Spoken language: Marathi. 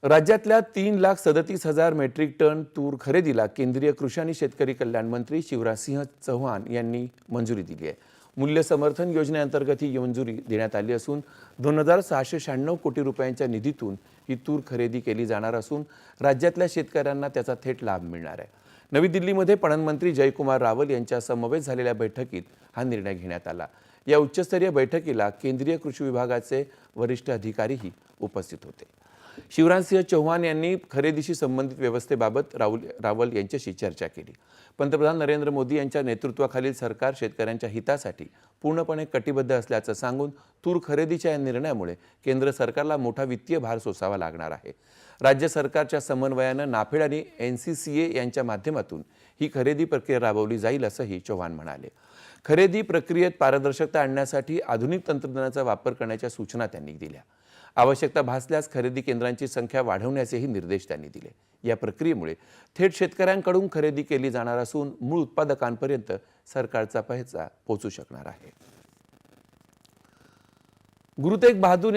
राज्यातल्या 3,37,000 मेट्रिक टन तूर खरेदीला केंद्रीय कृषी आणि शेतकरी कल्याण मंत्री शिवराजसिंह चौहान यांनी मंजुरी दिली आहे। मूल्य समर्थन योजनेअंतर्गत ही मंजुरी देण्यात आली असून 2,696 कोटी रुपयांच्या निधीतून ही तूर खरेदी केली जाणार असून राज्यातल्या शेतकऱ्यांना त्याचा थेट लाभ मिळणार आहे। नवी दिल्लीमध्ये पणन मंत्री जयकुमार रावल यांच्या समवेत झालेल्या बैठकीत हा निर्णय घेण्यात आला। या उच्चस्तरीय बैठकीला केंद्रीय कृषी विभागाचे वरिष्ठ अधिकारीही उपस्थित होते। शिवराजसिंह चौहान यांनी खरेदीशी संबंधित व्यवस्थेबाबत रावल यांच्याशी चर्चा केली। पंतप्रधान नरेंद्र मोदी यांच्या नेतृत्वाखालील सरकार शेतकऱ्यांच्या हितासाठी पूर्णपणे कटिबद्ध असल्याचं सांगून तूर खरेदीच्या या निर्णयामुळे केंद्र सरकारला मोठा वित्तीय भार सोसावा लागणार आहे। राज्य सरकारच्या समन्वयाने नाफेड आणि NCCA यांच्या माध्यमातून ही खरेदी प्रक्रिया राबवली जाईल असंही चौहान म्हणाले। खरेदी प्रक्रियेत पारदर्शकता आणण्यासाठी आधुनिक तंत्रज्ञानाचा वापर करण्याच्या सूचना त्यांनी दिल्या। आवश्यकता भासल्यास खरेदी केंद्रांची संख्या वाढवण्याचेही निर्देश त्यांनी दिले। या प्रक्रियेमुळे थेट शेतकऱ्यांकडून खरेदी केली जाणार असून मूळ उत्पादकांपर्यंत सरकारचा पैसा पोहोचू शकणार आहे। गुरु तेग बहादूर